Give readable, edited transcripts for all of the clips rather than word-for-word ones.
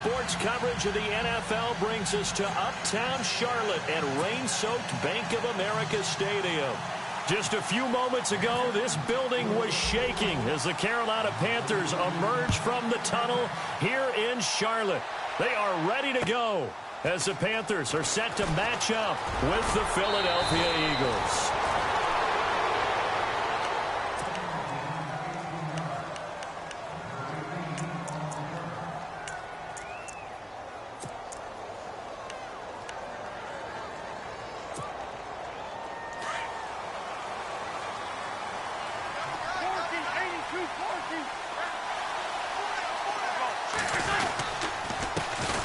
Sports coverage of the NFL brings us to uptown Charlotte at rain-soaked Bank of America Stadium. Just a few moments ago, this building was shaking as the Carolina Panthers emerged from the tunnel here in Charlotte. They are ready to go as the Panthers are set to match up with the Philadelphia Eagles.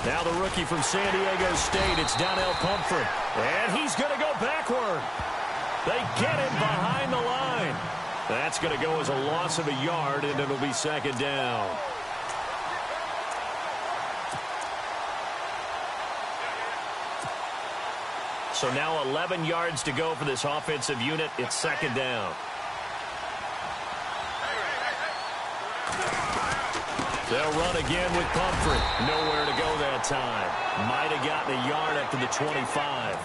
Now the rookie from San Diego State, it's Donnell Pumphrey. And he's going to go backward. They get him behind the line. That's going to go as a loss of a yard, and it'll be second down. So now 11 yards to go for this offensive unit. It's second down. They'll run again with Pumphrey. Nowhere to go that time. Might have gotten a yard up to the 25.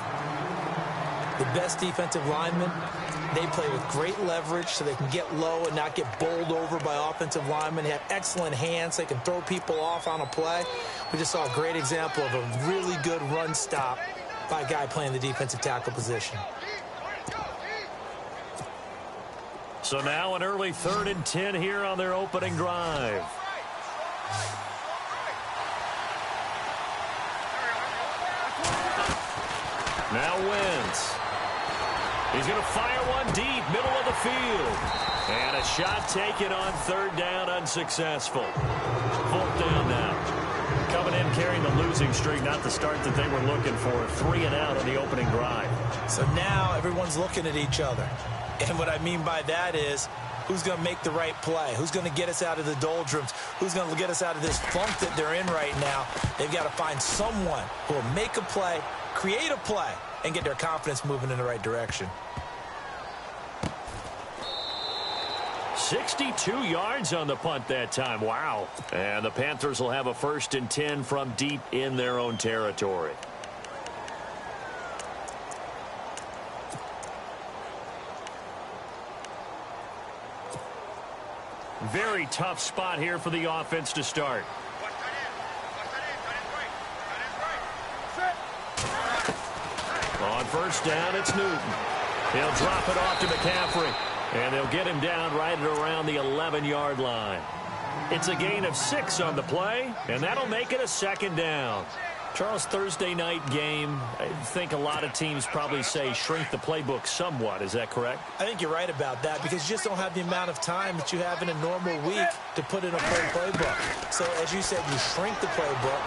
The best defensive linemen, they play with great leverage so they can get low and not get bowled over by offensive linemen. They have excellent hands. They can throw people off on a play. We just saw a great example of a really good run stop by a guy playing the defensive tackle position. So now an early 3rd and 10 here on their opening drive. Now Wentz. He's going to fire one deep, middle of the field. And a shot taken on 3rd down, unsuccessful. 4th down now. Coming in carrying the losing streak, not the start that they were looking for. 3 and out on the opening drive. So now everyone's looking at each other. And what I mean by that is, who's going to make the right play? Who's going to get us out of the doldrums? Who's going to get us out of this funk that they're in right now? They've got to find someone who will make a play, create a play, and get their confidence moving in the right direction. 62 yards on the punt that time. Wow. And the Panthers will have a 1st and 10 from deep in their own territory. Very tough spot here for the offense to start. On 1st down, it's Newton. He'll drop it off to McCaffrey. And they'll get him down right at around the 11-yard line. It's a gain of 6 on the play, and that'll make it a 2nd down. Charles, Thursday night game, I think a lot of teams probably say shrink the playbook somewhat. Is that correct? I think you're right about that because you just don't have the amount of time that you have in a normal week to put in a playbook. So, as you said, you shrink the playbook,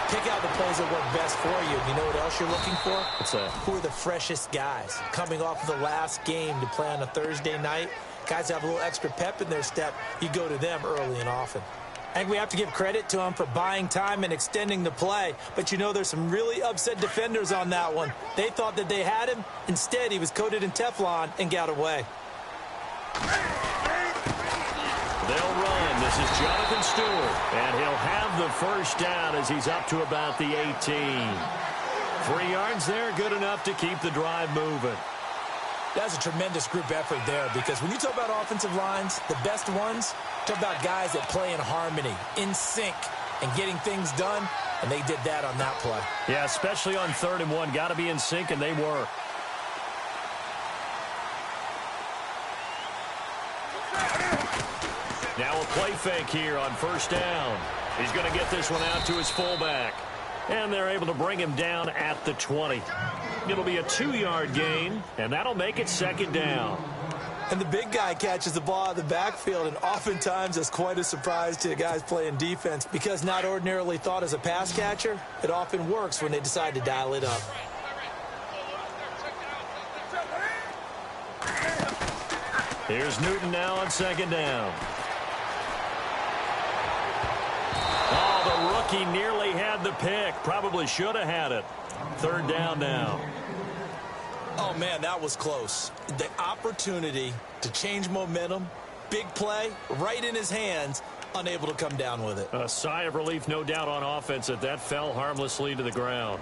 pick out the plays that work best for you. You know what else you're looking for? What's that? Who are the freshest guys coming off of the last game to play on a Thursday night? Guys have a little extra pep in their step. You go to them early and often. I think we have to give credit to him for buying time and extending the play. But, you know, there's some really upset defenders on that one. They thought that they had him. Instead, he was coated in Teflon and got away. They'll run. This is Jonathan Stewart. And he'll have the 1st down as he's up to about the 18. 3 yards there, good enough to keep the drive moving. That's a tremendous group effort there because when you talk about offensive lines, the best ones, talk about guys that play in harmony, in sync, and getting things done, and they did that on that play. Yeah, especially on 3rd and 1. Got to be in sync, and they were. Now a play fake here on 1st down. He's going to get this one out to his fullback. And they're able to bring him down at the 20. It'll be a 2-yard gain, and that'll make it 2nd down. And the big guy catches the ball out of the backfield, and oftentimes that's quite a surprise to the guys playing defense because not ordinarily thought as a pass catcher, it often works when they decide to dial it up. Here's Newton now on 2nd down. Oh, the rookie nearly had the pick. Probably should have had it. 3rd down now. Oh, man, that was close. The opportunity to change momentum, big play, right in his hands, unable to come down with it. A sigh of relief, no doubt, on offense that fell harmlessly to the ground.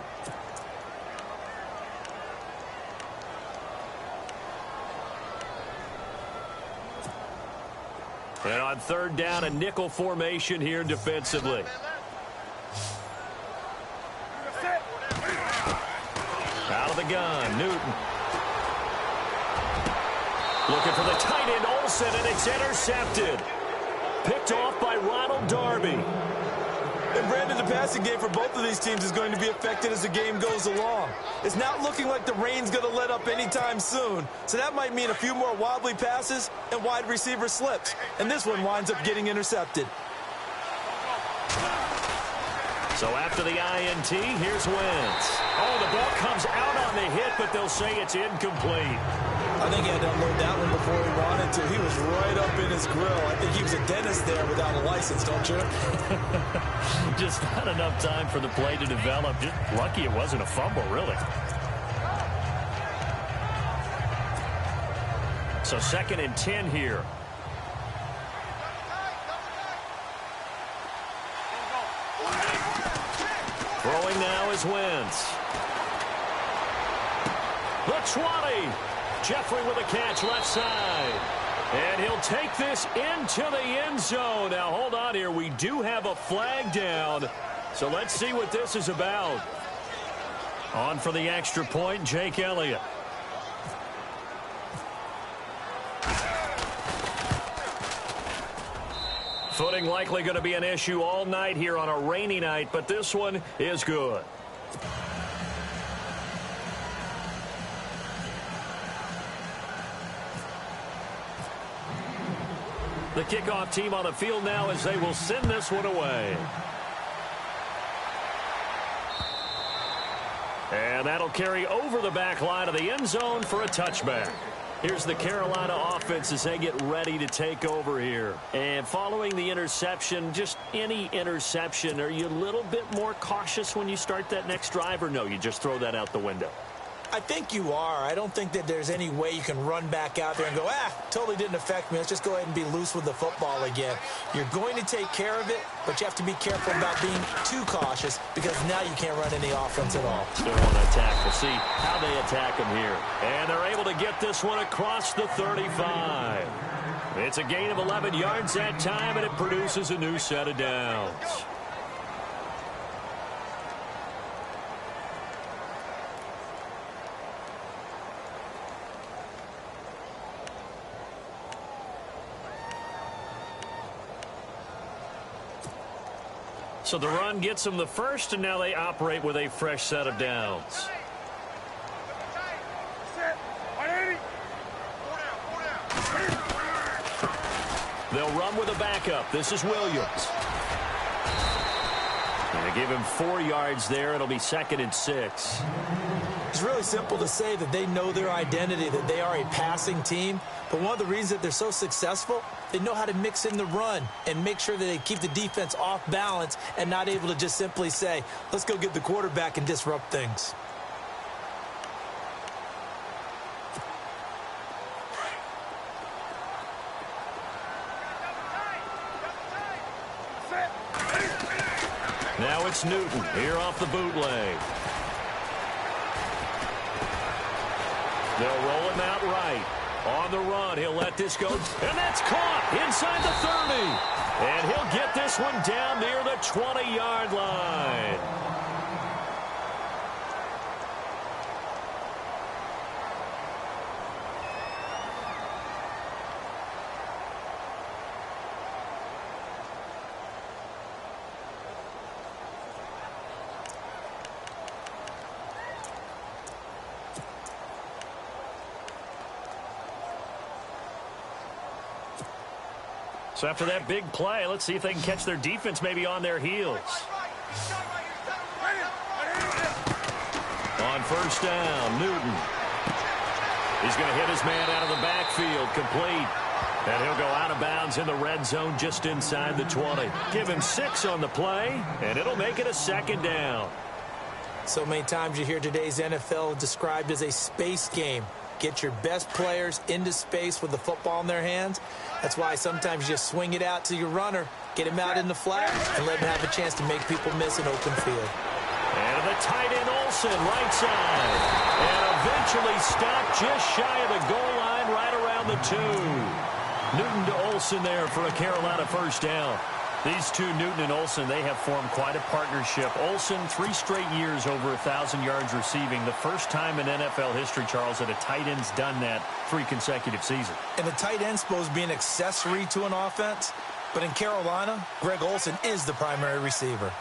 And on third down, a nickel formation here defensively. Out of the gun, Newton. Looking for the tight end, Olsen, and it's intercepted. Picked off by Ronald Darby. And Brandon, the passing game for both of these teams is going to be affected as the game goes along. It's not looking like the rain's going to let up anytime soon. So that might mean a few more wobbly passes and wide receiver slips. And this one winds up getting intercepted. So after the INT, here's Wentz. Oh, the ball comes out on the hit, but they'll say it's incomplete. I think he had to unload that one before he wanted to. He was right up in his grill. I think he was a dentist there without a license, don't you? Just not enough time for the play to develop. Just lucky it wasn't a fumble, really. So 2nd and 10 here. Throwing now is Wentz. The 20. Jeffrey with a catch left side. And he'll take this into the end zone. Now, hold on here. We do have a flag down. So let's see what this is about. On for the extra point, Jake Elliott. Footing likely going to be an issue all night here on a rainy night, but this one is good. The kickoff team on the field now as they will send this one away. And that'll carry over the back line of the end zone for a touchback. Here's the Carolina offense as they get ready to take over here. And following the interception, just any interception, are you a little bit more cautious when you start that next drive, or no, you just throw that out the window? I think you are. I don't think that there's any way you can run back out there and go, totally didn't affect me. Let's just go ahead and be loose with the football again. You're going to take care of it, but you have to be careful about being too cautious because now you can't run any offense at all. Still want to attack. We'll see how they attack them here. And they're able to get this one across the 35. It's a gain of 11 yards that time, and it produces a new set of downs. So the run gets them the first, and now they operate with a fresh set of downs. They'll run with a backup. This is Williams. And they give him 4 yards there. It'll be 2nd and 6. It's really simple to say that they know their identity, that they are a passing team. But one of the reasons that they're so successful, they know how to mix in the run and make sure that they keep the defense off balance and not able to just simply say, let's go get the quarterback and disrupt things. Now it's Newton here off the bootleg. They'll roll him out right. On the run, he'll let this go. And that's caught inside the 30. And he'll get this one down near the 20-yard line. So after that big play, let's see if they can catch their defense maybe on their heels. On first down, Newton. He's going to hit his man out of the backfield, complete. And he'll go out of bounds in the red zone just inside the 20. Give him 6 on the play, and it'll make it a 2nd down. So many times you hear today's NFL described as a space game. Get your best players into space with the football in their hands. That's why sometimes you just swing it out to your runner, Get him out in the flat and let him have a chance to make people miss an open field. And the tight end Olsen, right side. And eventually stopped just shy of the goal line right around the 2. Newton to Olsen there for a Carolina first down. These two, Newton and Olsen, they have formed quite a partnership. Olsen, 3 straight years over 1,000 yards receiving. The first time in NFL history, Charles, that a tight end's done that 3 consecutive seasons. And the tight end's supposed to be an accessory to an offense. But in Carolina, Greg Olsen is the primary receiver.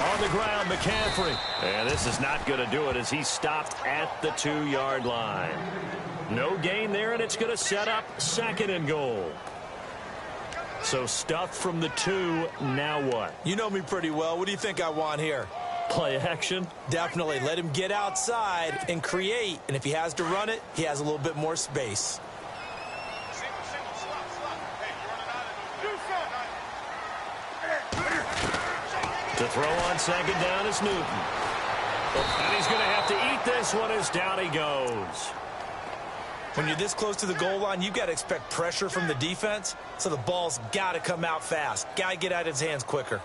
On the ground, McCaffrey. And this is not going to do it as he stopped at the 2-yard line. No gain there, and it's going to set up 2nd and goal. So stuffed from the 2, now what? You know me pretty well. What do you think I want here? Play action? Definitely. Let him get outside and create. And if he has to run it, he has a little bit more space. To throw on 2nd down is Newton. And he's going to have to eat this one as down he goes. When you're this close to the goal line, you've got to expect pressure from the defense, so the ball's got to come out fast. Got to get out of his hands quicker.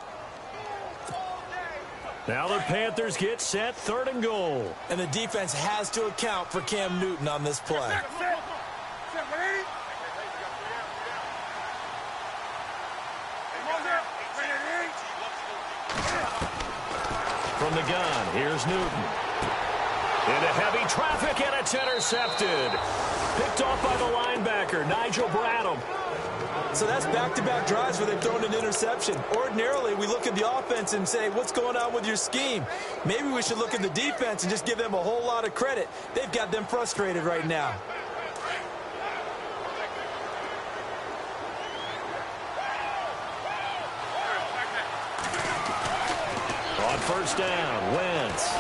Now the Panthers get set, 3rd and goal. And the defense has to account for Cam Newton on this play. From the gun, here's Newton. Into heavy traffic, and it's intercepted. Picked off by the linebacker, Nigel Bradham. So that's back-to-back drives where they've thrown an interception. Ordinarily, we look at the offense and say, what's going on with your scheme? Maybe we should look at the defense and just give them a whole lot of credit. They've got them frustrated right now. On 1st down, Wentz.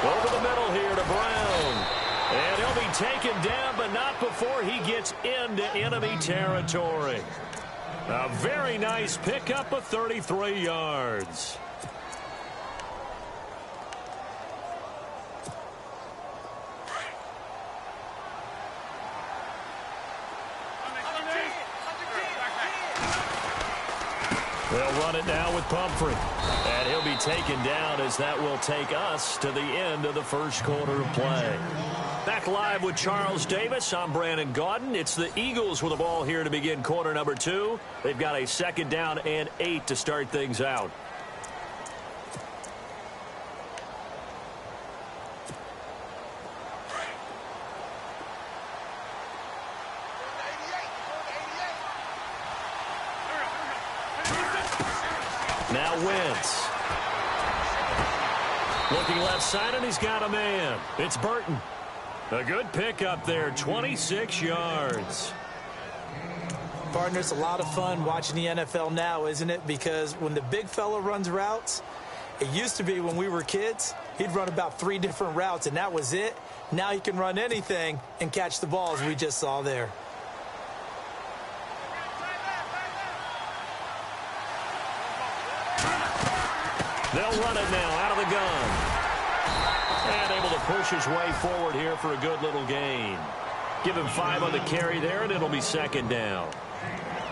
Over the middle here to Brown. And he'll be taken down, but not before he gets into enemy territory. A very nice pickup of 33 yards. They'll run it now with Pumphrey. And he'll be taken down as that will take us to the end of the first quarter of play. Back live with Charles Davis. I'm Brandon Gaudin. It's the Eagles with the ball here to begin quarter number 2. They've got a 2nd down and 8 to start things out. Now Wentz. Looking left side, and he's got a man. It's Burton. A good pickup there, 26 yards. Partner, it's a lot of fun watching the NFL now, isn't it? Because when the big fella runs routes, it used to be when we were kids, he'd run about 3 different routes, and that was it. Now he can run anything and catch the balls we just saw there. They'll run it now out of the gun. And able to push his way forward here for a good little gain. Give him 5 on the carry there, and it'll be 2nd down.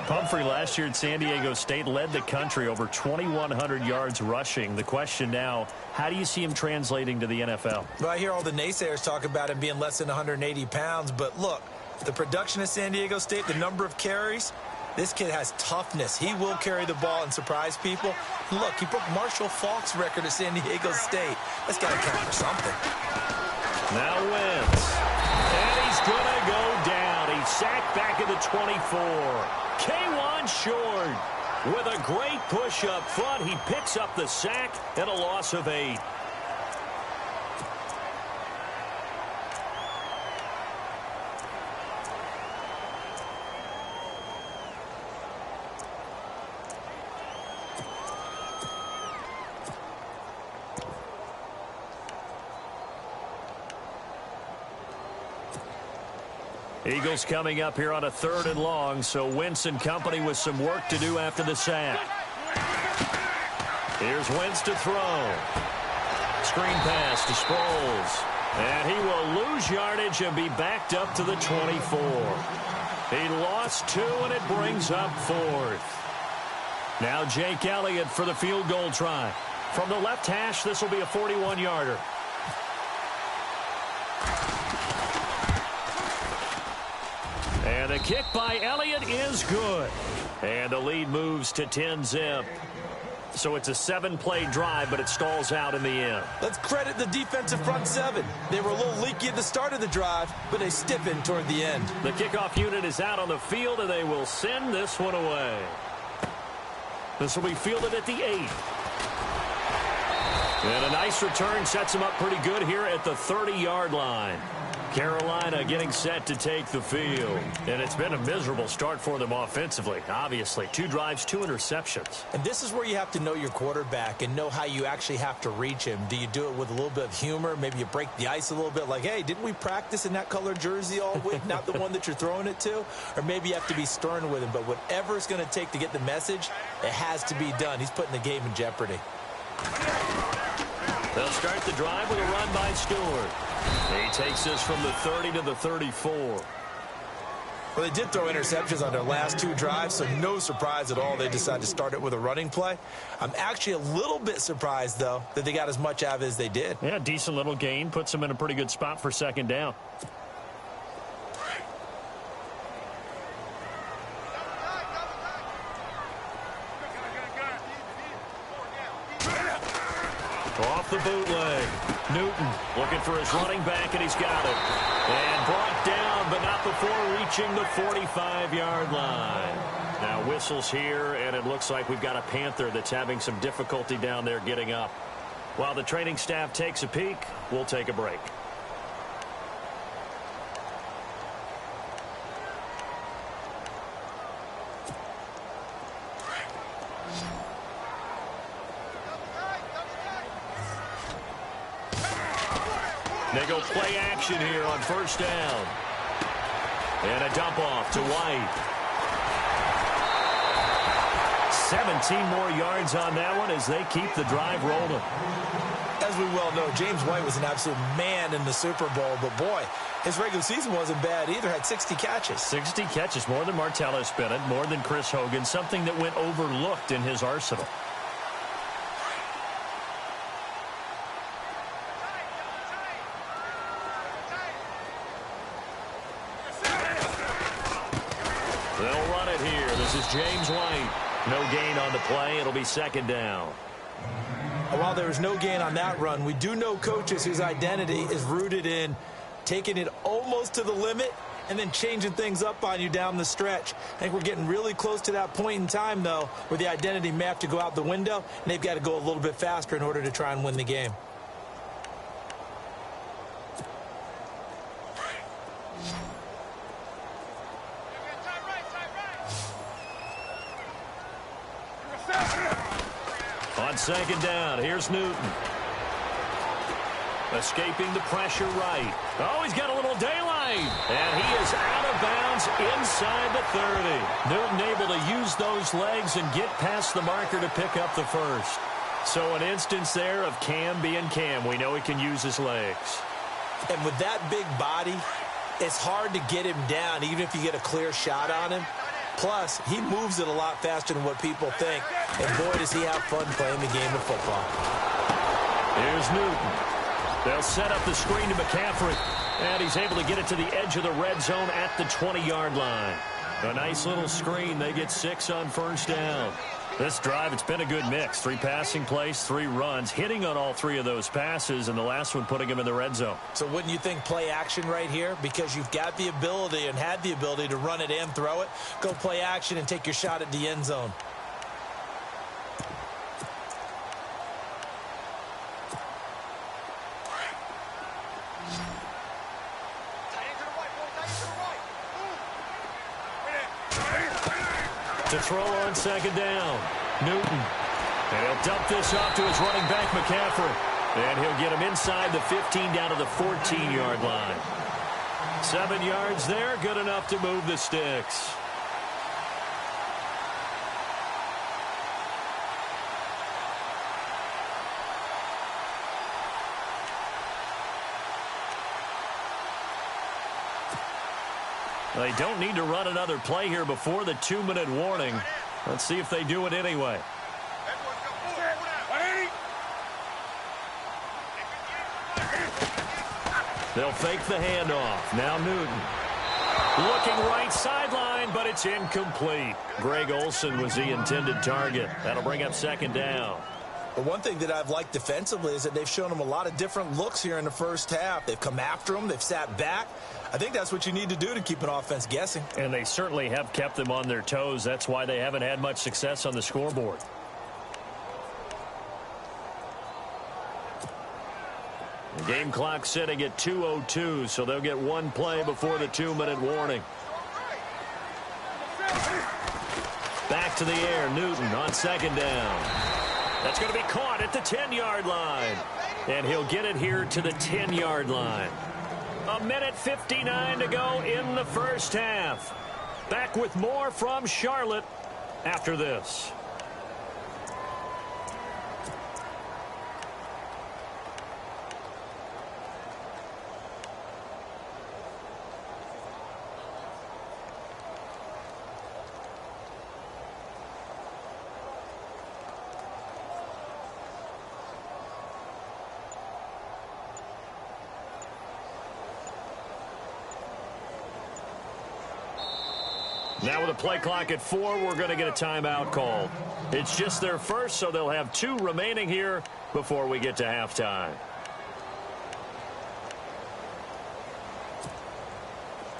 Pumphrey last year at San Diego State led the country over 2,100 yards rushing. The question now, how do you see him translating to the NFL? Well, I hear all the naysayers talk about him being less than 180 pounds, but look, the production at San Diego State, the number of carries, this kid has toughness. He will carry the ball and surprise people. Look, he broke Marshall Faulk's record at San Diego State. That's got to count for something. Now Wentz. And he's going to go down. He's sacked back at the 24. K1 short. With a great push up front, he picks up the sack and a loss of 8. Eagles coming up here on a 3rd and long, so Wentz and company with some work to do after the sack. Here's Wentz to throw. Screen pass to Sproles. And he will lose yardage and be backed up to the 24. He lost 2, and it brings up 4th. Now Jake Elliott for the field goal try. From the left hash, this will be a 41-yarder. And the kick by Elliott is good. And the lead moves to 10-zip. So it's a 7-play drive, but it stalls out in the end. Let's credit the defensive front 7. They were a little leaky at the start of the drive, but they stiffened toward the end. The kickoff unit is out on the field, and they will send this one away. This will be fielded at the 8. And a nice return sets him up pretty good here at the 30-yard line. Carolina getting set to take the field. And it's been a miserable start for them offensively, obviously. 2 drives, 2 interceptions. And this is where you have to know your quarterback and know how you actually have to reach him. Do you do it with a little bit of humor? Maybe you break the ice a little bit like, hey, didn't we practice in that color jersey all week? Not the one that you're throwing it to? Or maybe you have to be stern with him. But whatever it's going to take to get the message, it has to be done. He's putting the game in jeopardy. They'll start the drive with a run by Stewart. He takes this from the 30 to the 34. Well, they did throw interceptions on their last 2 drives, so no surprise at all they decided to start it with a running play. I'm actually a little bit surprised, though, that they got as much out of it as they did. Yeah, decent little gain. Puts them in a pretty good spot for 2nd down. Off the bootleg. Newton looking for his running back, and he's got it. And brought down, but not before reaching the 45-yard line. Now whistles here, and it looks like we've got a Panther that's having some difficulty down there getting up. While the training staff takes a peek, we'll take a break. They go play action here on 1st down. And a dump off to White. 17 more yards on that one as they keep the drive rolling. As we well know, James White was an absolute man in the Super Bowl, but boy, his regular season wasn't bad either. Had 60 catches. 60 catches, more than Martellus Bennett, more than Chris Hogan, something that went overlooked in his arsenal. They'll run it here. This is James White. No gain on the play. It'll be 2nd down. While there was no gain on that run, we do know coaches whose identity is rooted in taking it almost to the limit and then changing things up on you down the stretch. I think we're getting really close to that point in time, though, where the identity may have to go out the window, and they've got to go a little bit faster in order to try and win the game. On 2nd down, here's Newton. Escaping the pressure right. Oh, he's got a little daylight. And he is out of bounds inside the 30. Newton able to use those legs and get past the marker to pick up the first. So an instance there of Cam being Cam. We know he can use his legs. And with that big body, it's hard to get him down, even if you get a clear shot on him. Plus, he moves it a lot faster than what people think. And boy, does he have fun playing the game of football. Here's Newton. They'll set up the screen to McCaffrey. And he's able to get it to the edge of the red zone at the 20-yard line. A nice little screen. They get 6 on 1st down. This drive, it's been a good mix. 3 passing plays, 3 runs, hitting on all 3 of those passes, and the last one putting him in the red zone. So wouldn't you think play action right here? Because you've got the ability and had the ability to run it and throw it. Go play action and take your shot at the end zone. To throw on 2nd down, Newton. And he'll dump this off to his running back, McCaffrey. And he'll get him inside the 15 down to the 14-yard line. 7 yards there, good enough to move the sticks. They don't need to run another play here before the 2-minute warning. Let's see if they do it anyway. They'll fake the handoff. Now Newton. Looking right sideline, but it's incomplete. Greg Olsen was the intended target. That'll bring up second down. But one thing that I've liked defensively is that they've shown them a lot of different looks here in the first half. They've come after them. They've sat back. I think that's what you need to do to keep an offense guessing. And they certainly have kept them on their toes. That's why they haven't had much success on the scoreboard. The game clock sitting at 2:02, so they'll get one play before the 2-minute warning. Back to the air, Newton on second down. That's going to be caught at the 10-yard line. And he'll get it here to the 10-yard line. 1:59 to go in the first half. Back with more from Charlotte after this. Now with a play clock at 4, we're going to get a timeout called. It's just their first, so they'll have 2 remaining here before we get to halftime.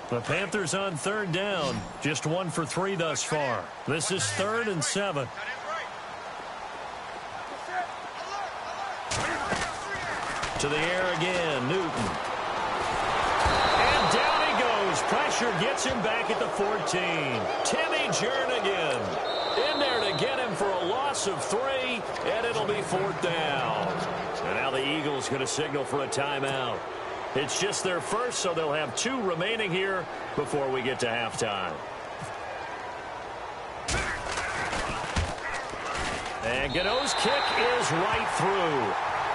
The Panthers on third down. Just 1 for 3 thus far. This is 3rd and 7. To the air again, Newton. And down he goes. Pressure gets him back at the 14. Timmy Jernigan in there to get him for a loss of 3, and it'll be 4th down. And now the Eagles going to signal for a timeout. It's just their first, so they'll have 2 remaining here before we get to halftime. And Gano's kick is right through.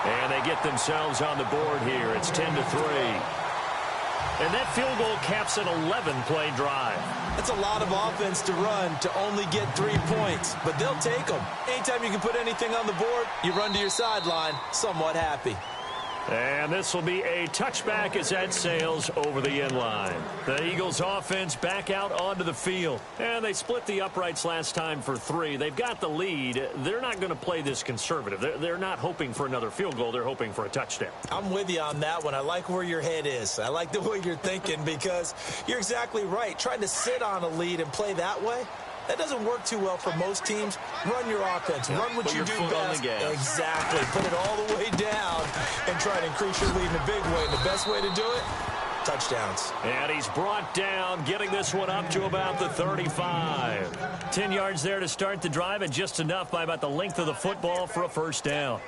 And they get themselves on the board here. It's 10-3. And that field goal caps an 11-play drive. That's a lot of offense to run to only get 3 points, but they'll take them. Anytime you can put anything on the board, you run to your sideline somewhat happy. And this will be a touchback as that sails over the end line. The Eagles offense back out onto the field. And they split the uprights last time for 3. They've got the lead. They're not going to play this conservative. They're not hoping for another field goal. They're hoping for a touchdown. I'm with you on that one. I like where your head is. I like the way you're thinking because you're exactly right. Trying to sit on a lead and play that way, that doesn't work too well for most teams. Run your offense. Run what you do best. Exactly. Put it all the way down and try to increase your lead in a big way. And the best way to do it, touchdowns. And he's brought down, getting this one up to about the 35. 10 yards there to start the drive, and just enough by about the length of the football for a first down.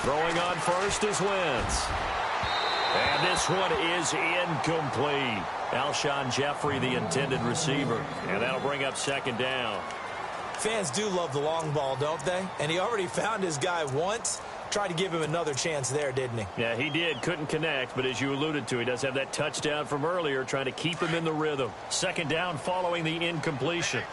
Throwing on first is Wentz. And this one is incomplete. Alshon Jeffrey, the intended receiver. And that'll bring up second down. Fans do love the long ball, don't they? And he already found his guy once. Tried to give him another chance there, didn't he? Yeah, he did. Couldn't connect, but as you alluded to, he does have that touchdown from earlier, trying to keep him in the rhythm. Second down following the incompletion.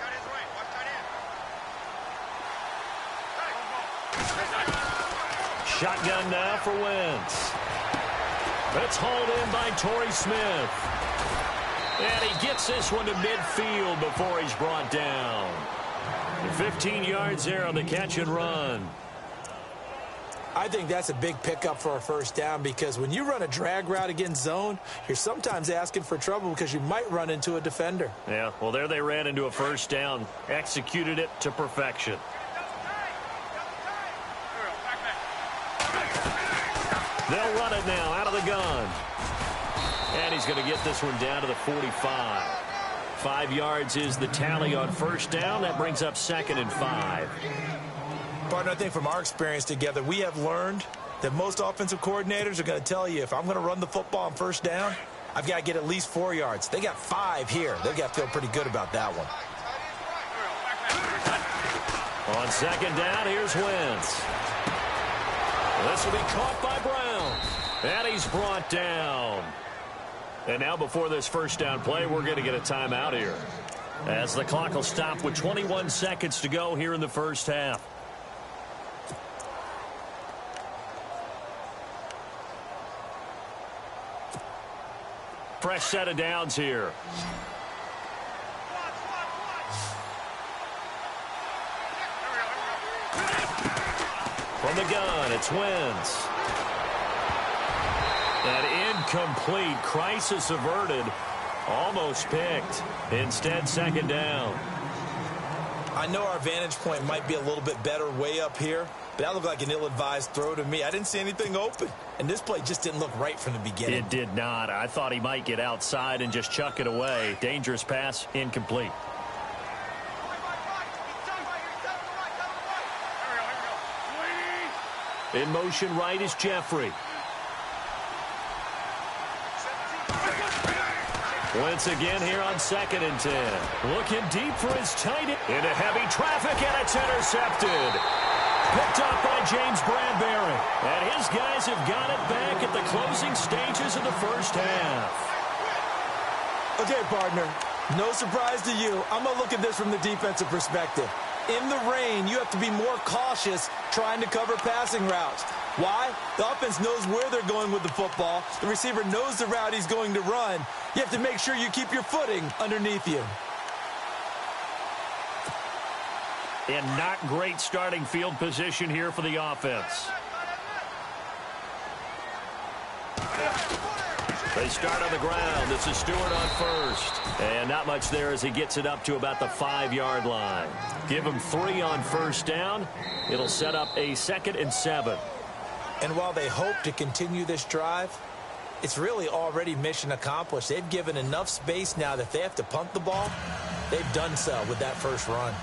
Shotgun now for Wentz. It's hauled in by Torrey Smith. And he gets this one to midfield before he's brought down. 15 yards there on the catch and run. I think that's a big pickup for a first down because when you run a drag route against zone, you're sometimes asking for trouble because you might run into a defender. Yeah, well, there they ran into a first down. Executed it to perfection. They'll run it now out of the gun. And he's going to get this one down to the 45. 5 yards is the tally on first down. That brings up 2nd and 5. Partner, I think from our experience together, we have learned that most offensive coordinators are going to tell you if I'm going to run the football on first down, I've got to get at least 4 yards. They got 5 here. They've got to feel pretty good about that one. On second down, here's Wentz. This will be caught by Brown. And he's brought down. And now before this first down play, we're going to get a timeout here, as the clock will stop with 21 seconds to go here in the first half. Fresh set of downs here. From the gun, it's Wentz. An incomplete, crisis averted, almost picked. Instead, second down. I know our vantage point might be a little bit better way up here, but that looked like an ill-advised throw to me. I didn't see anything open, and this play just didn't look right from the beginning. It did not. I thought he might get outside and just chuck it away. Dangerous pass, incomplete. In motion right is Jeffrey. Once again here on 2nd and 10. Looking deep for his tight end. Into heavy traffic, and it's intercepted. Picked up by James Bradbury. And his guys have got it back at the closing stages of the first half. Okay, partner, no surprise to you. I'm going to look at this from the defensive perspective. In the rain, you have to be more cautious trying to cover passing routes. Why? The offense knows where they're going with the football. The receiver knows the route he's going to run. You have to make sure you keep your footing underneath you. And not great starting field position here for the offense. They start on the ground. This is Stewart on first. And not much there as he gets it up to about the 5-yard line. Give him 3 on first down. It'll set up a 2nd and 7. And while they hope to continue this drive, it's really already mission accomplished. They've given enough space now that if they have to punt the ball, they've done so with that first run.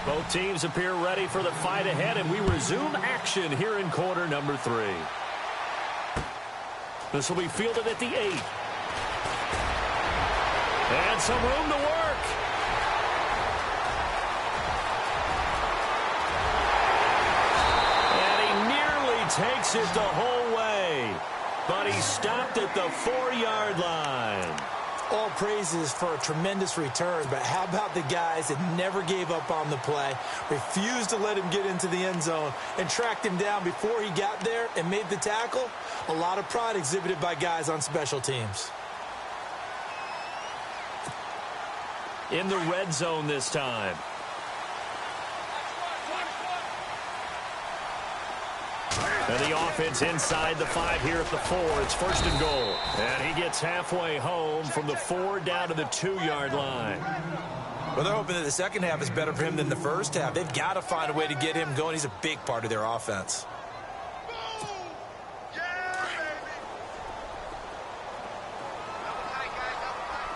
Both teams appear ready for the fight ahead, and we resume action here in quarter number 3. This will be fielded at the 8. And some room to work. And he nearly takes it the whole way. But he stopped at the 4-yard line. All praises for a tremendous return, but how about the guys that never gave up on the play, refused to let him get into the end zone, and tracked him down before he got there and made the tackle? A lot of pride exhibited by guys on special teams. In the red zone this time. And the offense inside the 5 here at the 4. It's 1st and goal. And he gets halfway home from the 4 down to the 2-yard line. Well, they're hoping that the second half is better for him than the first half. They've got to find a way to get him going. He's a big part of their offense.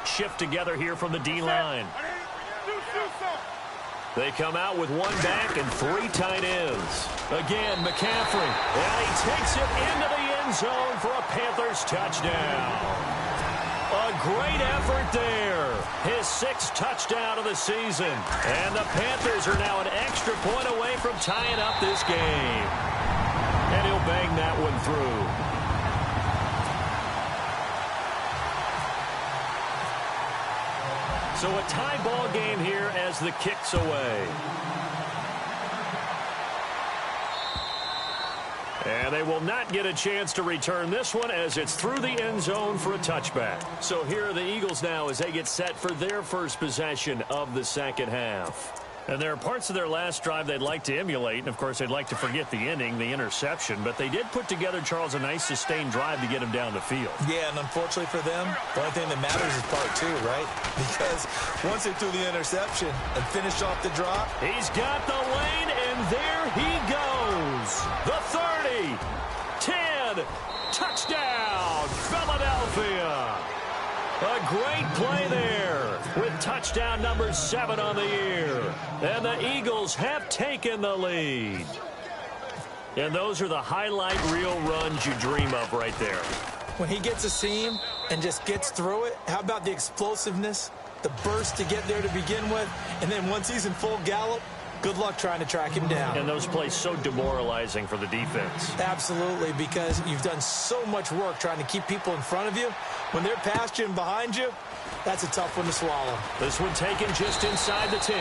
Shift together here from the D-line. They come out with 1 back and 3 tight ends. Again, McCaffrey. And he takes it into the end zone for a Panthers touchdown. A great effort there. His 6th touchdown of the season. And the Panthers are now an extra point away from tying up this game. And he'll bang that one through. So a tie ball game here as the kick's away. And they will not get a chance to return this one as it's through the end zone for a touchback. So here are the Eagles now as they get set for their first possession of the second half. And there are parts of their last drive they'd like to emulate. And, of course, they'd like to forget the inning, the interception. But they did put together, Charles, a nice sustained drive to get him down the field. Yeah, and unfortunately for them, the only thing that matters is part 2, right? Because once they threw the interception and finished off the drop. He's got the lane, and there he goes. The 30, 10, touchdown, Philadelphia. A great play there with touchdown number 7 on the year. And the Eagles have taken the lead. And those are the highlight reel runs you dream of right there. When he gets a seam and just gets through it, how about the explosiveness the burst to get there to begin with, and then once he's in full gallop, good luck trying to track him down. And those plays so demoralizing for the defense. Absolutely, because you've done so much work trying to keep people in front of you. When they're past you and behind you, that's a tough one to swallow. This one taken just inside the 10.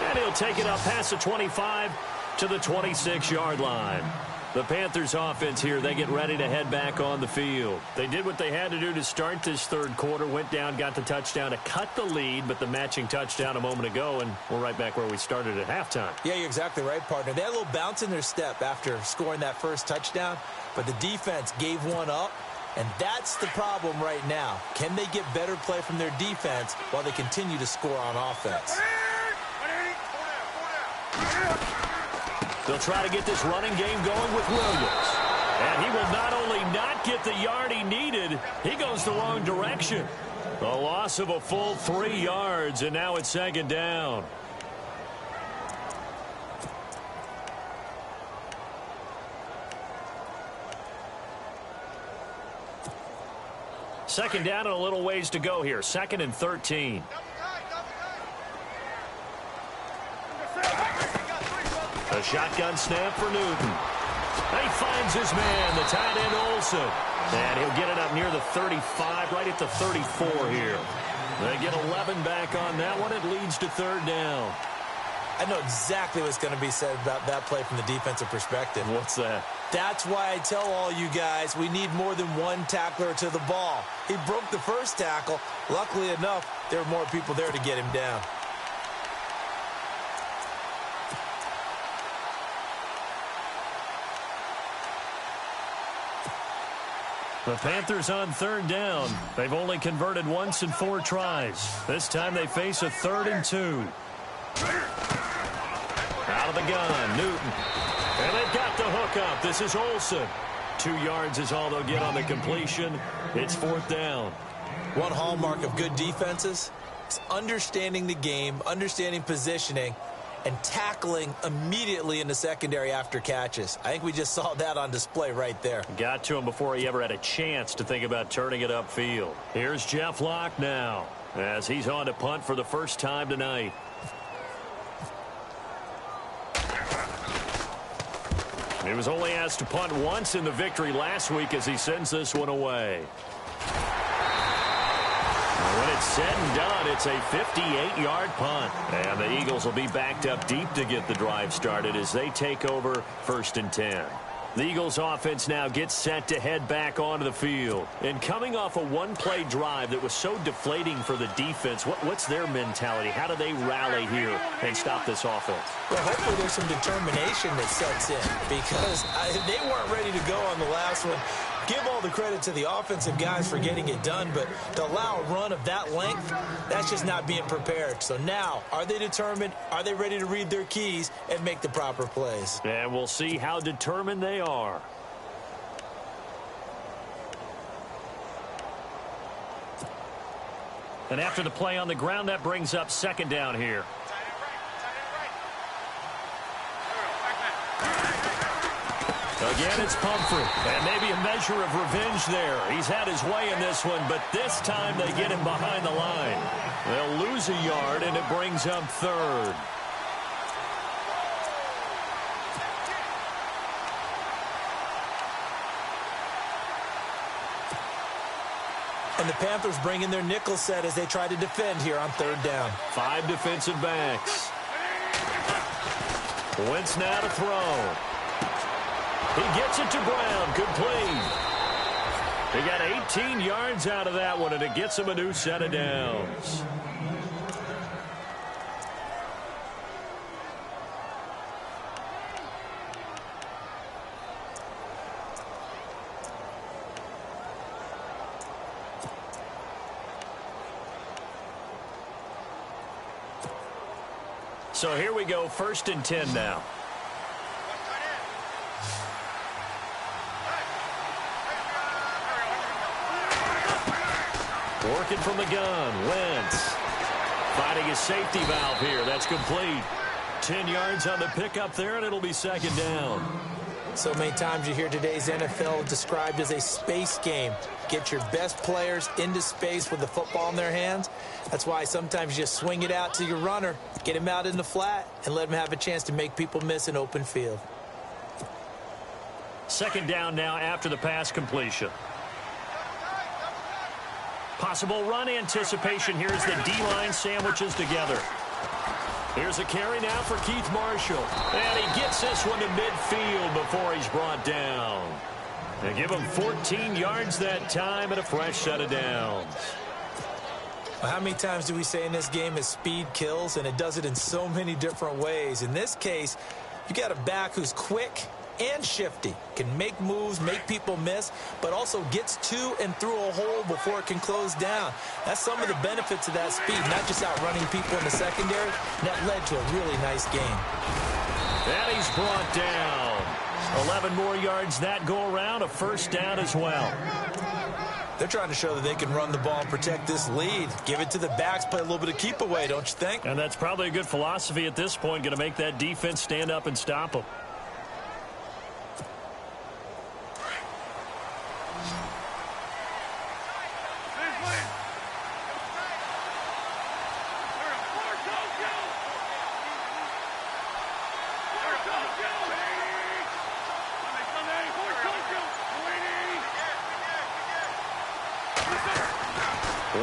And he'll take it up past the 25 to the 26-yard line. The Panthers offense here, they get ready to head back on the field. They did what they had to do to start this third quarter, went down, got the touchdown to cut the lead, but the matching touchdown a moment ago, and we're right back where we started at halftime. Yeah, you're exactly right, partner. They had a little bounce in their step after scoring that first touchdown, but the defense gave one up, and that's the problem right now. Can they get better play from their defense while they continue to score on offense? They'll try to get this running game going with Williams. And he will not only not get the yard he needed, he goes the wrong direction. A loss of a full 3 yards, and now it's second down. Second down and a little ways to go here. 2nd and 13. A shotgun snap for Newton. He finds his man, the tight end Olsen. And he'll get it up near the 35, right at the 34 here. They get 11 back on that one. It leads to third down. I know exactly what's going to be said about that play from the defensive perspective. What's that? That's why I tell all you guys we need more than one tackler to the ball. He broke the first tackle. Luckily enough, there were more people there to get him down. The Panthers on third down. They've only converted once in 4 tries. This time they face a 3rd and 2. Out of the gun, Newton. And they've got the hook up. This is Olsen. 2 yards is all they'll get on the completion. It's 4th down. One hallmark of good defenses is understanding the game, understanding positioning, and tackling immediately in the secondary after catches. I think we just saw that on display right there. Got to him before he ever had a chance to think about turning it upfield. Here's Jeff Locke now as he's on to punt for the first time tonight. He was only asked to punt once in the victory last week as he sends this one away. When it's said and done, it's a 58-yard punt. And the Eagles will be backed up deep to get the drive started as they take over 1st and 10. The Eagles offense now gets set to head back onto the field. And coming off a one-play drive that was so deflating for the defense, what's their mentality? How do they rally here and stop this offense? Well, hopefully there's some determination that sets in because they weren't ready to go on the last one. Give all the credit to the offensive guys for getting it done, but to allow a run of that length, that's just not being prepared. So now, are they determined? Are they ready to read their keys and make the proper plays? And we'll see how determined they are. And after the play on the ground, that brings up second down here. Again, it's Pumphrey, and maybe a measure of revenge there. He's had his way in this one, but this time they get him behind the line. They'll lose a yard, and it brings up 3rd. And the Panthers bring in their nickel set as they try to defend here on 3rd down. 5 defensive backs. Wentz now to throw. He gets it to Brown. Complete. They got 18 yards out of that one, and it gets him a new set of downs. So here we go, 1st and 10 now. Working from the gun, Wentz. Finding his safety valve here. That's complete. 10 yards on the pickup there, and it'll be second down. So many times you hear today's NFL described as a space game. Get your best players into space with the football in their hands. That's why sometimes you just swing it out to your runner, get him out in the flat, and let him have a chance to make people miss an open field. Second down now after the pass completion. Possible run anticipation here as the D-line sandwiches together. Here's a carry now for Keith Marshall. And he gets this one to midfield before he's brought down. They give him 14 yards that time and a fresh set of downs. Well, how many times do we say in this game is speed kills, and it does it in so many different ways. In this case, you got a back who's quick and shifty, can make moves, make people miss, but also gets to and through a hole before it can close down. That's some of the benefits of that speed, not just outrunning people in the secondary. That led to a really nice game. And he's brought down. 11 more yards that go around, a first down as well. They're trying to show that they can run the ball and protect this lead. Give it to the backs, play a little bit of keep away, don't you think? And that's probably a good philosophy at this point, going to make that defense stand up and stop them.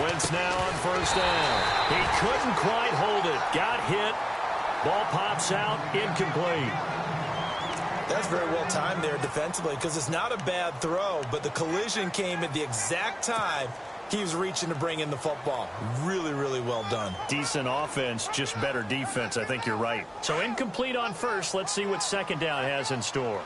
Wentz now on first down. He couldn't quite hold it. Got hit. Ball pops out. Incomplete. That's very well timed there defensively because it's not a bad throw, but the collision came at the exact time he was reaching to bring in the football. Really, really well done. Decent offense, just better defense. I think you're right. So incomplete on first. Let's see what second down has in store.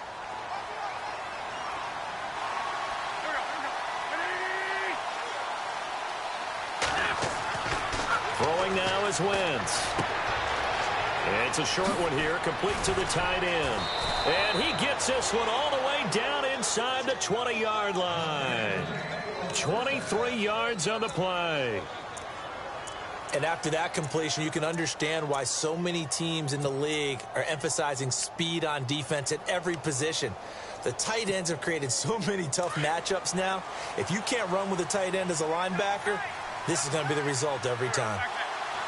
Throwing now is Wentz. It's a short one here, complete to the tight end. And he gets this one all the way down inside the 20-yard line. 23 yards on the play. And after that completion, you can understand why so many teams in the league are emphasizing speed on defense at every position. The tight ends have created so many tough matchups now. If you can't run with a tight end as a linebacker, this is going to be the result every time.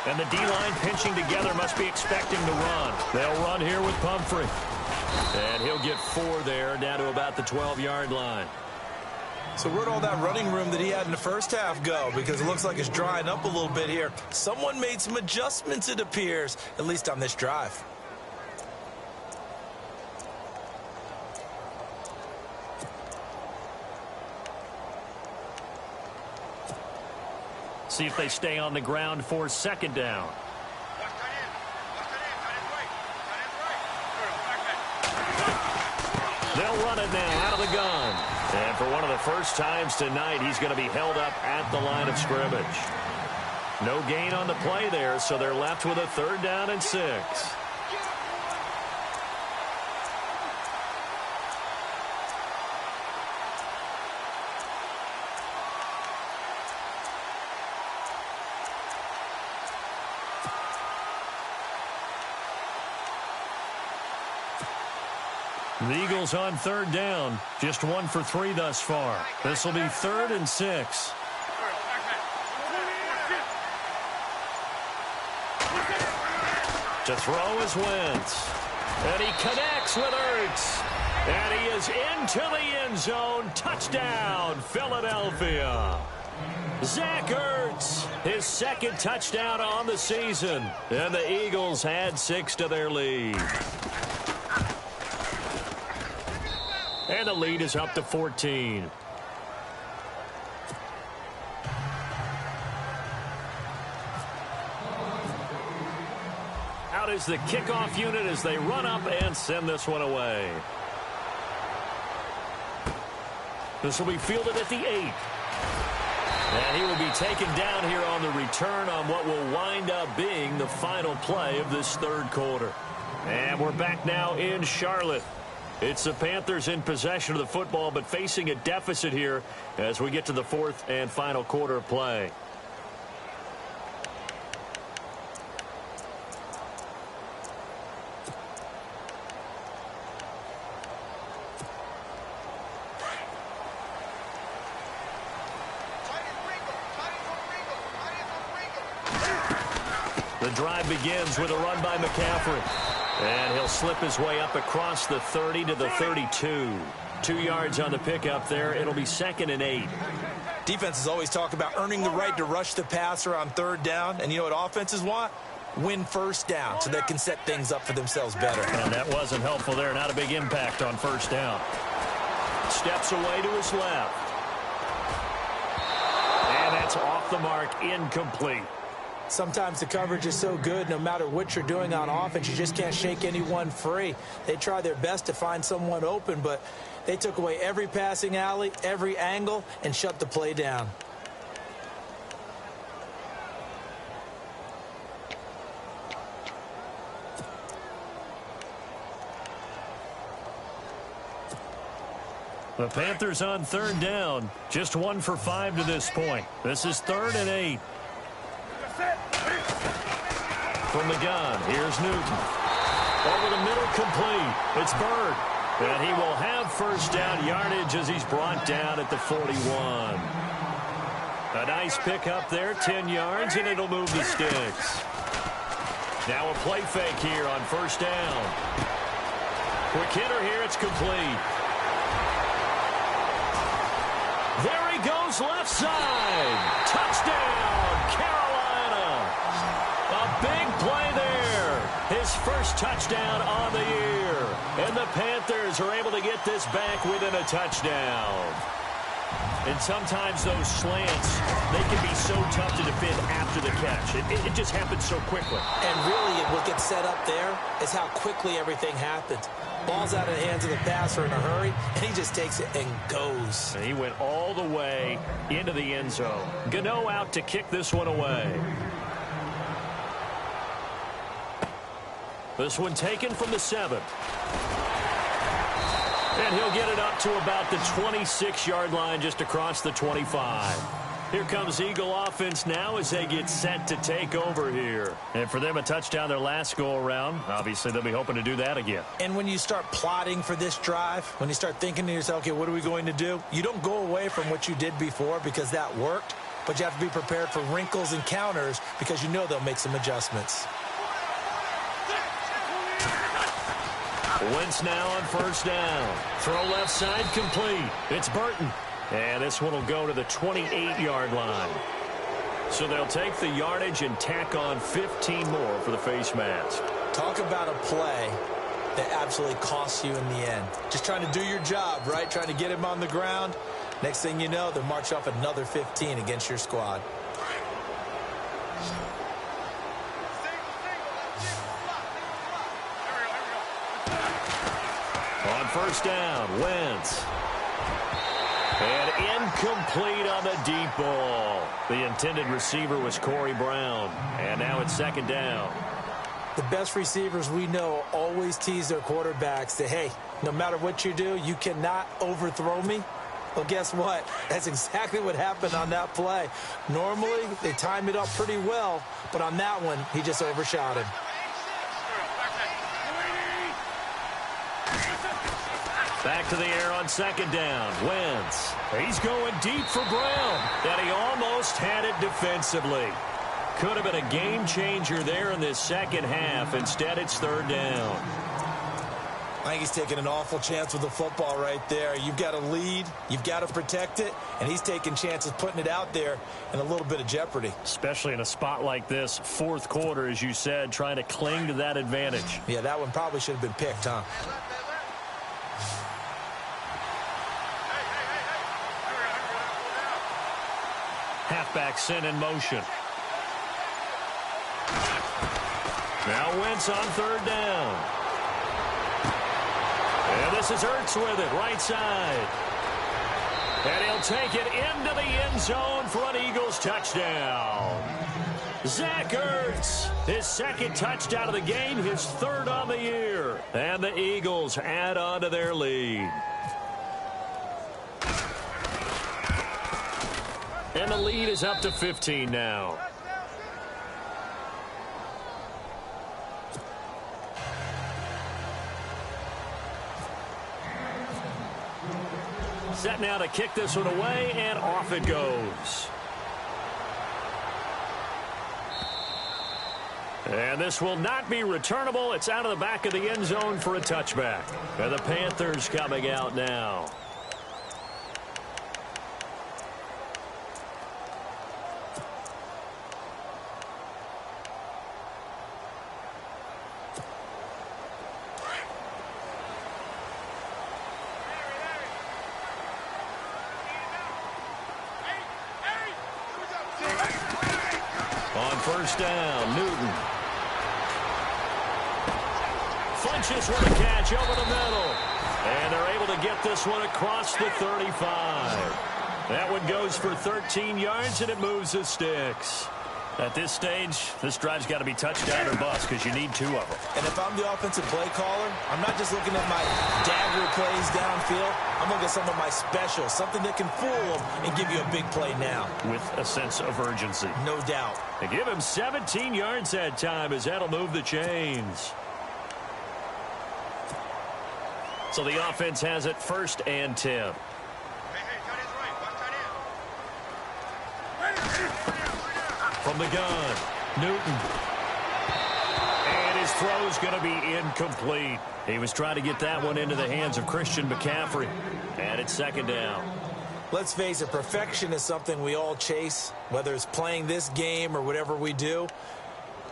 And the D-line pinching together must be expecting to run. They'll run here with Pumphrey. And he'll get 4 there, down to about the 12-yard line. So where'd all that running room that he had in the first half go? Because it looks like it's drying up a little bit here. Someone made some adjustments, it appears, at least on this drive. See if they stay on the ground for second down. They'll run it now out of the gun. And for one of the first times tonight, he's going to be held up at the line of scrimmage. No gain on the play there, so they're left with a 3rd down and 6. The Eagles on 3rd down. Just 1 for 3 thus far. This will be 3rd and 6. To throw is Wentz. And he connects with Ertz. And he is into the end zone. Touchdown, Philadelphia. Zach Ertz, his 2nd touchdown on the season. And the Eagles add 6 to their lead. And the lead is up to 14. Out is the kickoff unit as they run up and send this one away. This will be fielded at the 8. And he will be taken down here on the return on what will wind up being the final play of this 3rd quarter. And we're back now in Charlotte. It's the Panthers in possession of the football, but facing a deficit here as we get to the 4th and final quarter of play. The drive begins with a run by McCaffrey. And he'll slip his way up across the 30 to the 32. 2 yards on the pickup there. It'll be 2nd and 8. Defenses always talk about earning the right to rush the passer on 3rd down. And you know what offenses want? Win 1st down so they can set things up for themselves better. And that wasn't helpful there. Not a big impact on 1st down. Steps away to his left. And that's off the mark, incomplete. Sometimes the coverage is so good, no matter what you're doing on offense, you just can't shake anyone free. They try their best to find someone open, but they took away every passing alley, every angle, and shut the play down. The Panthers on 3rd down. Just 1 for 5 to this point. This is 3rd and 8. From the gun, here's Newton. Over the middle, complete. It's Bird. And he will have 1st down yardage as he's brought down at the 41. A nice pickup there, 10 yards, and it'll move the sticks. Now a play fake here on 1st down. Quick hitter here, it's complete. There he goes, left side. Touchdown, Carolina. A big play there. His first touchdown on the year. And the Panthers are able to get this back within a touchdown. And sometimes those slants, they can be so tough to defend after the catch. It just happens so quickly. And really, what gets set up there is how quickly everything happens. Ball's out of the hands of the passer in a hurry, and he just takes it and goes. And he went all the way into the end zone. Gano out to kick this one away. This one taken from the 7. And he'll get it up to about the 26-yard line, just across the 25. Here comes Eagle offense now as they get set to take over here. And for them, a touchdown their last go-around. Obviously, they'll be hoping to do that again. And when you start plotting for this drive, when you start thinking to yourself, okay, what are we going to do? You don't go away from what you did before because that worked, but you have to be prepared for wrinkles and counters because you know they'll make some adjustments. Wentz now on 1st down. Throw left side complete. It's Burton. And this one will go to the 28-yard line. So they'll take the yardage and tack on 15 more for the face mask. Talk about a play that absolutely costs you in the end. Just trying to do your job, right? Trying to get him on the ground. Next thing you know, they'll march off another 15 against your squad. On 1st down, Wentz. And incomplete on the deep ball. The intended receiver was Corey Brown. And now it's 2nd down. The best receivers we know always tease their quarterbacks that, hey, no matter what you do, you cannot overthrow me. Well, guess what? That's exactly what happened on that play. Normally, they time it up pretty well, but on that one, he just overshot him. Back to the air on 2nd down. Wentz. He's going deep for Brown. And he almost had it defensively. Could have been a game changer there in this second half. Instead, it's 3rd down. I think he's taking an awful chance with the football right there. You've got to lead. You've got to protect it. And he's taking chances putting it out there in a little bit of jeopardy. Especially in a spot like this, 4th quarter, as you said, trying to cling to that advantage. Yeah, that one probably should have been picked, huh? Halfback sent in motion. Now Wentz on 3rd down. And this is Ertz with it, right side. And he'll take it into the end zone for an Eagles touchdown. Zach Ertz, his 2nd touchdown of the game, his 3rd on the year. And the Eagles add on to their lead. And the lead is up to 15 now. Set now to kick this one away, and off it goes. And this will not be returnable. It's out of the back of the end zone for a touchback. And the Panthers coming out now. On first down, Newton. Funches with a catch over the middle. And they're able to get this one across the 35. That one goes for 13 yards, and it moves the sticks. At this stage, this drive's got to be touchdown or bust because you need 2 of them. And if I'm the offensive play caller, I'm not just looking at my dagger plays downfield. I'm looking at some of my specials, something that can fool them and give you a big play now. With a sense of urgency. No doubt. They give him 17 yards that time as that'll move the chains. So the offense has it 1st and 10. From the gun, Newton. And his throw's going to be incomplete. He was trying to get that one into the hands of Christian McCaffrey. And it's 2nd down. Let's face it, perfection is something we all chase, whether it's playing this game or whatever we do.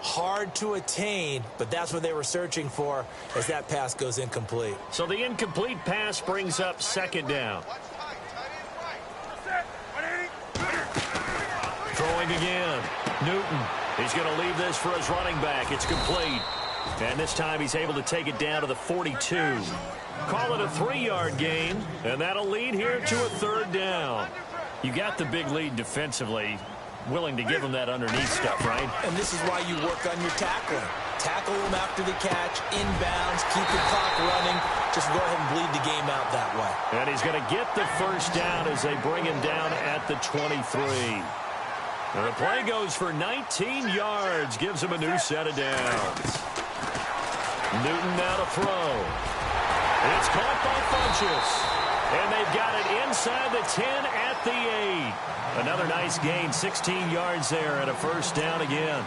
Hard to attain, but that's what they were searching for as that pass goes incomplete. So the incomplete pass brings up 2nd down. Throwing again. Newton. He's going to leave this for his running back. It's complete. And this time he's able to take it down to the 42. Call it a 3-yard gain, and that'll lead here to a 3rd down. You got the big lead defensively. Willing to give him that underneath stuff, right? And this is why you work on your tackling. Tackle him after the catch, inbounds, keep the clock running. Just go ahead and bleed the game out that way. And he's going to get the 1st down as they bring him down at the 23. And the play goes for 19 yards, gives him a new set of downs. Newton now to throw. It's caught by Funches. And they've got it inside the 10 at the 8. Another nice gain, 16 yards there and a 1st down again.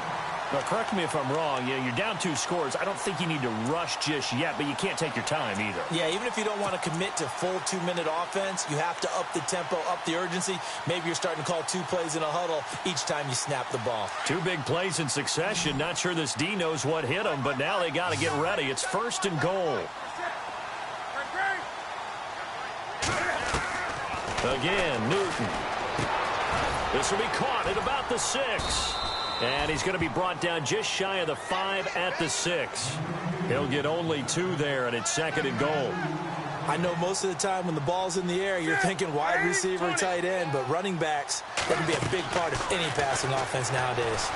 Now, correct me if I'm wrong. Yeah, you're down 2 scores. I don't think you need to rush just yet, but you can't take your time either. Yeah, even if you don't want to commit to full 2-minute offense, you have to up the tempo, up the urgency. Maybe you're starting to call 2 plays in a huddle each time you snap the ball. 2 big plays in succession. Not sure this D knows what hit him, but now they got to get ready. It's 1st and goal. Again, Newton. This will be caught at about the 6. And he's going to be brought down just shy of the 5 at the 6. He'll get only 2 there, and it's 2nd and goal. I know most of the time when the ball's in the air, you're thinking wide receiver, tight end, but running backs, that can be a big part of any passing offense nowadays.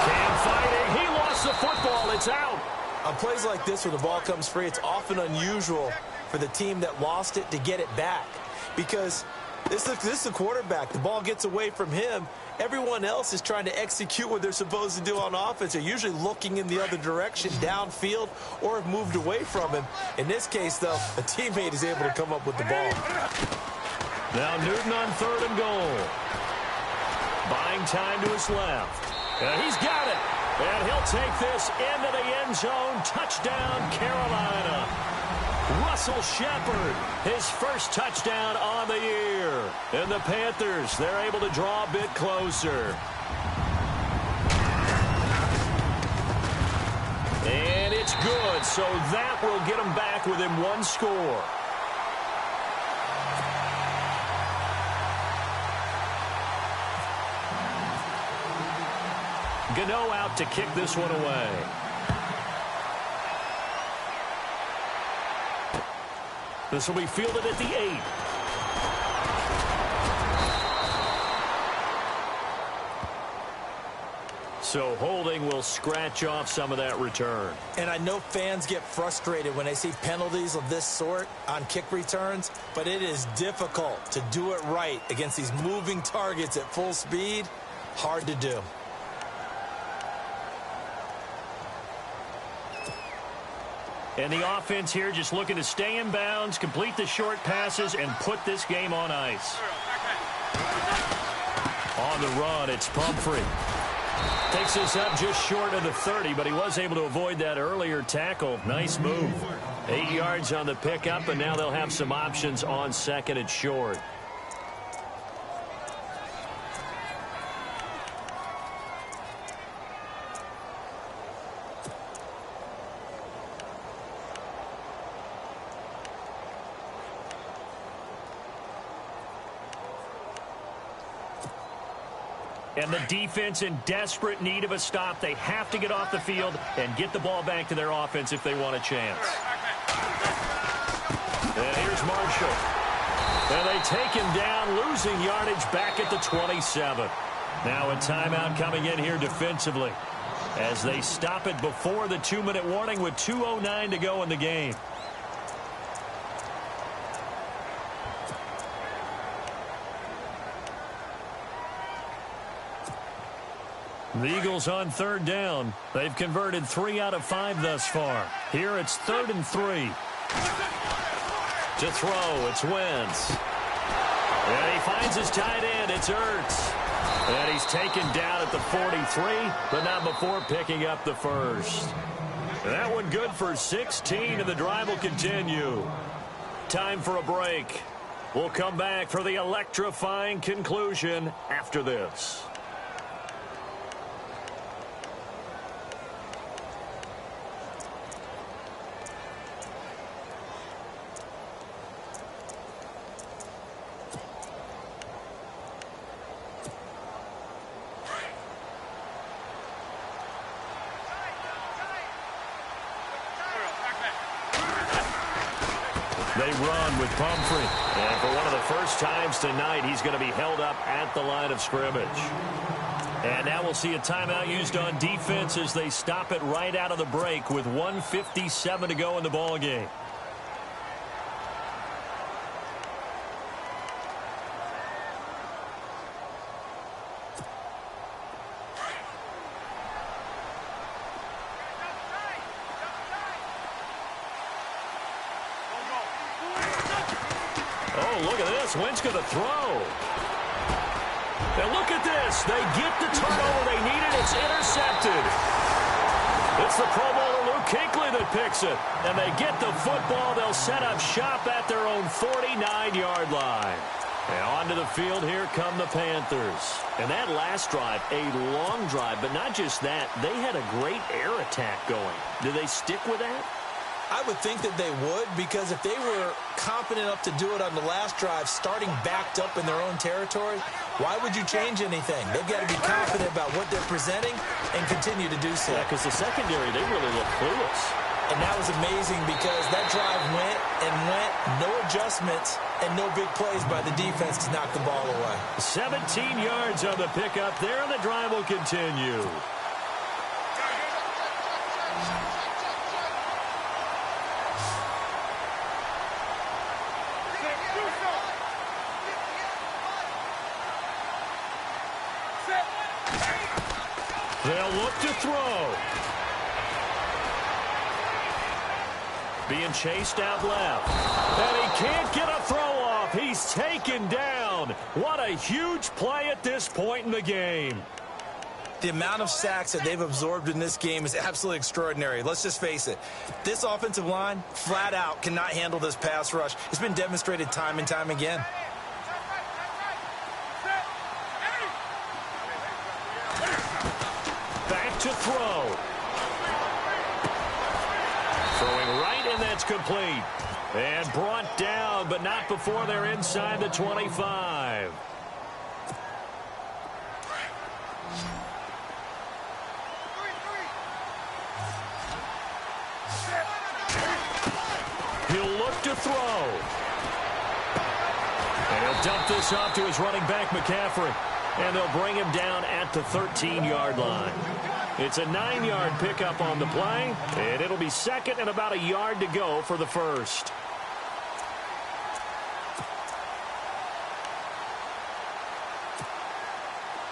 Cam fighting. He lost the football. It's out. On plays like this where the ball comes free, it's often unusual for the team that lost it to get it back. Because this is the quarterback. The ball gets away from him. Everyone else is trying to execute what they're supposed to do on offense. They're usually looking in the other direction, downfield, or have moved away from him. In this case, though, a teammate is able to come up with the ball. Now Newton on 3rd and goal. Buying time to his left. He's got it. And he'll take this into the end zone. Touchdown, Carolina. Russell Shepard, his 1st touchdown on the year. And the Panthers, they're able to draw a bit closer. And it's good, so that will get them back within 1 score. Gano out to kick this one away. This will be fielded at the 8. So holding will scratch off some of that return. And I know fans get frustrated when they see penalties of this sort on kick returns, but it is difficult to do it right against these moving targets at full speed. Hard to do. And the offense here just looking to stay in bounds, complete the short passes, and put this game on ice. On the run, it's Pumphrey. Takes us up just short of the 30, but he was able to avoid that earlier tackle. Nice move. 8 yards on the pickup, and now they'll have some options on second and short. And the defense in desperate need of a stop. They have to get off the field and get the ball back to their offense if they want a chance. And here's Marshall. And they take him down, losing yardage back at the 27. Now a timeout coming in here defensively as they stop it before the 2-minute warning with 2:09 to go in the game. The Eagles on third down. They've converted 3 out of 5 thus far. Here it's 3rd and 3. To throw, it's Wentz. And he finds his tight end, it's Ertz. And he's taken down at the 43, but not before picking up the first. And that one good for 16, and the drive will continue. Time for a break. We'll come back for the electrifying conclusion after this. They run with Pumphrey. And for one of the first times tonight, he's going to be held up at the line of scrimmage. And now we'll see a timeout used on defense as they stop it right out of the break with 1:57 to go in the ball game. Look at this. Wentz going to throw. And look at this. They get the turnover they needed. It's intercepted. It's the Pro Bowler Luke Kuechly that picks it. And they get the football. They'll set up shop at their own 49-yard line. And onto the field, here come the Panthers. And that last drive, a long drive, but not just that. They had a great air attack going. Do they stick with that? I would think that they would, because if they were confident enough to do it on the last drive, starting backed up in their own territory, why would you change anything? They've got to be confident about what they're presenting and continue to do so. Yeah, because the secondary, they really look clueless. And that was amazing because that drive went and went, no adjustments, and no big plays by the defense to knock the ball away. 17 yards on the pickup there, and the drive will continue. They'll look to throw. Being chased out left. And he can't get a throw off. He's taken down. What a huge play at this point in the game. The amount of sacks that they've absorbed in this game is absolutely extraordinary. Let's just face it. This offensive line, flat out, cannot handle this pass rush. It's been demonstrated time and time again. To throw. Throwing right, and that's complete. And brought down, but not before they're inside the 25. He'll look to throw. And he'll dump this off to his running back, McCaffrey. And they'll bring him down at the 13-yard line. It's a 9-yard pickup on the play, and it'll be second and about a yard to go for the first.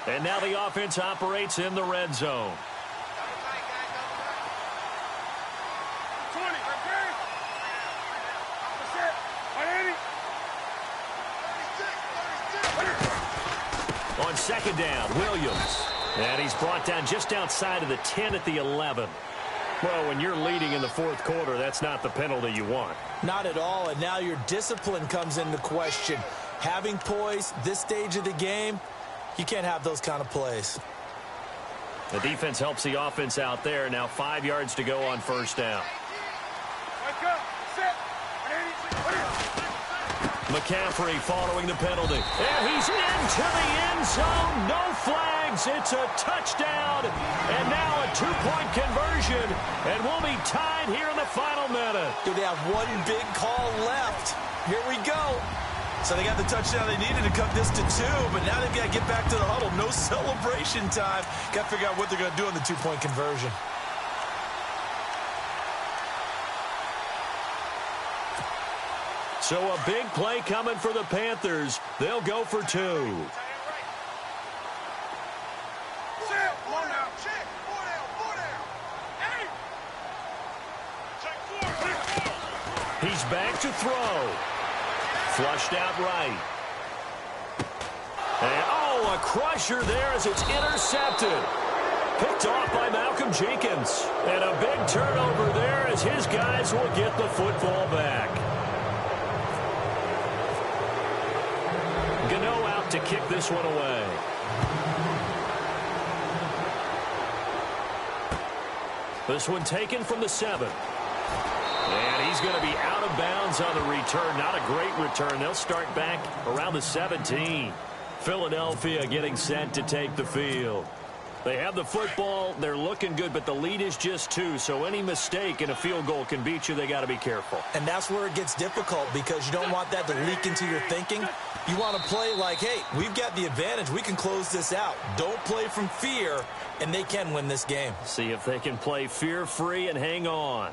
And now the offense operates in the red zone. On second down, Williams. And he's brought down just outside of the 10 at the 11. Well, when you're leading in the fourth quarter, that's not the penalty you want. Not at all, and now your discipline comes into question. Having poise this stage of the game, you can't have those kind of plays. The defense helps the offense out there. Now 5 yards to go on first down. McCaffrey following the penalty. And he's into the end zone. No flags. It's a touchdown. And now a two-point conversion. And we'll be tied here in the final minute. Do they have one big call left? Here we go. So they got the touchdown they needed to cut this to 2, but now they've got to get back to the huddle. No celebration time. Got to figure out what they're going to do on the two-point conversion. So a big play coming for the Panthers. They'll go for 2. He's back to throw. Flushed out right. And, oh, a crusher there as it's intercepted. Picked off by Malcolm Jenkins. And a big turnover there as his guys will get the football back. Gano out to kick this one away. This one taken from the 7. And he's going to be out of bounds on the return. Not a great return. They'll start back around the 17. Philadelphia getting set to take the field. They have the football. They're looking good, but the lead is just 2. So any mistake in a field goal can beat you. They got to be careful. And that's where it gets difficult because you don't want that to leak into your thinking. You want to play like, hey, we've got the advantage. We can close this out. Don't play from fear, and they can win this game. See if they can play fear-free and hang on.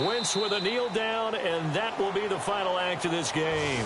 Wentz with a kneel down, and that will be the final act of this game.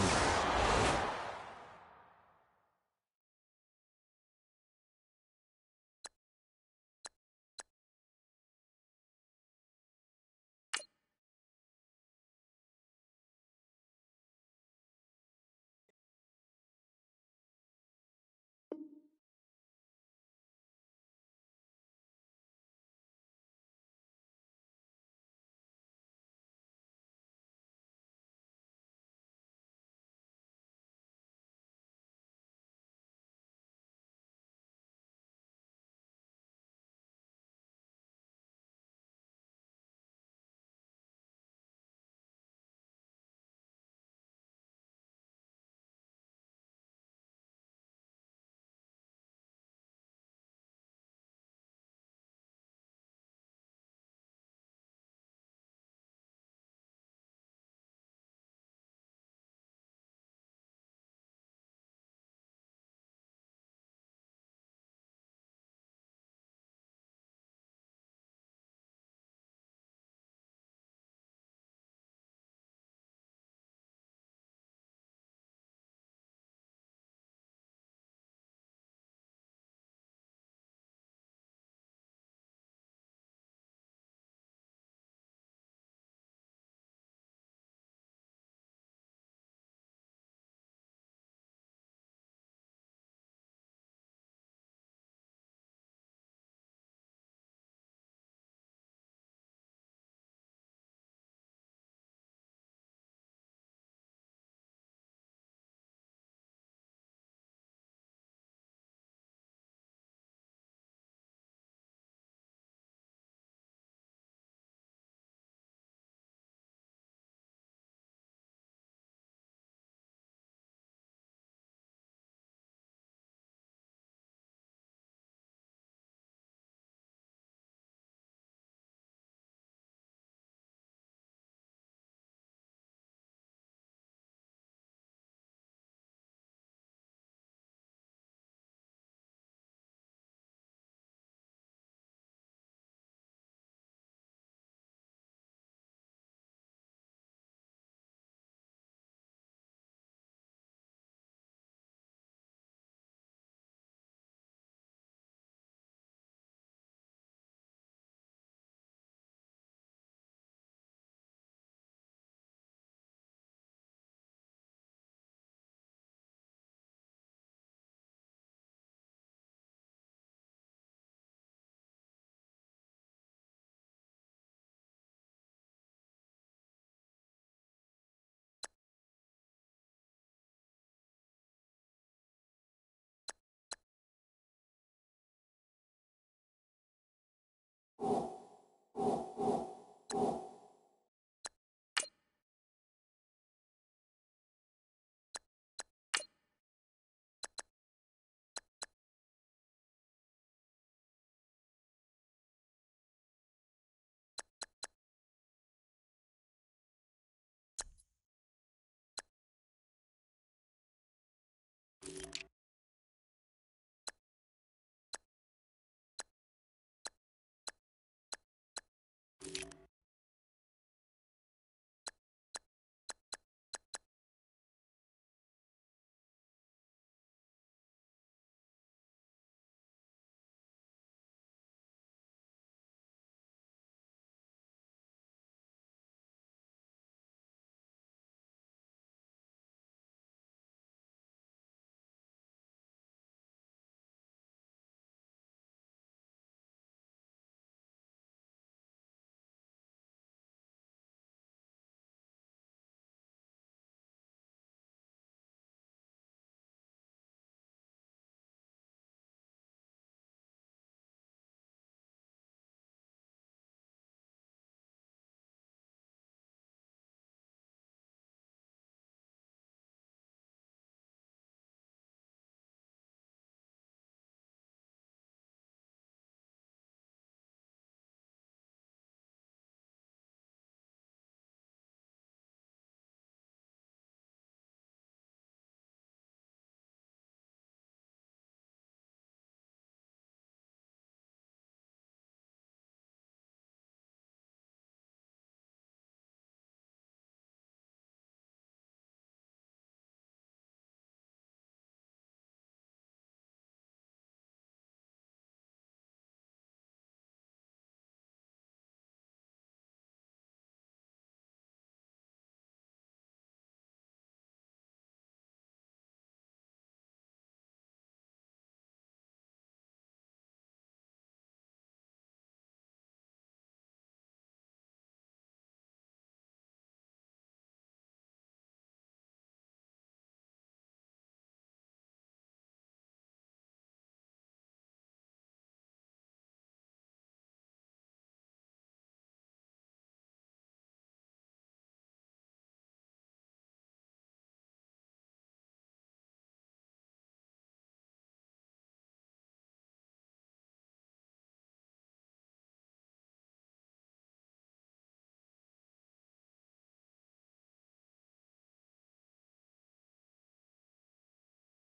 Go.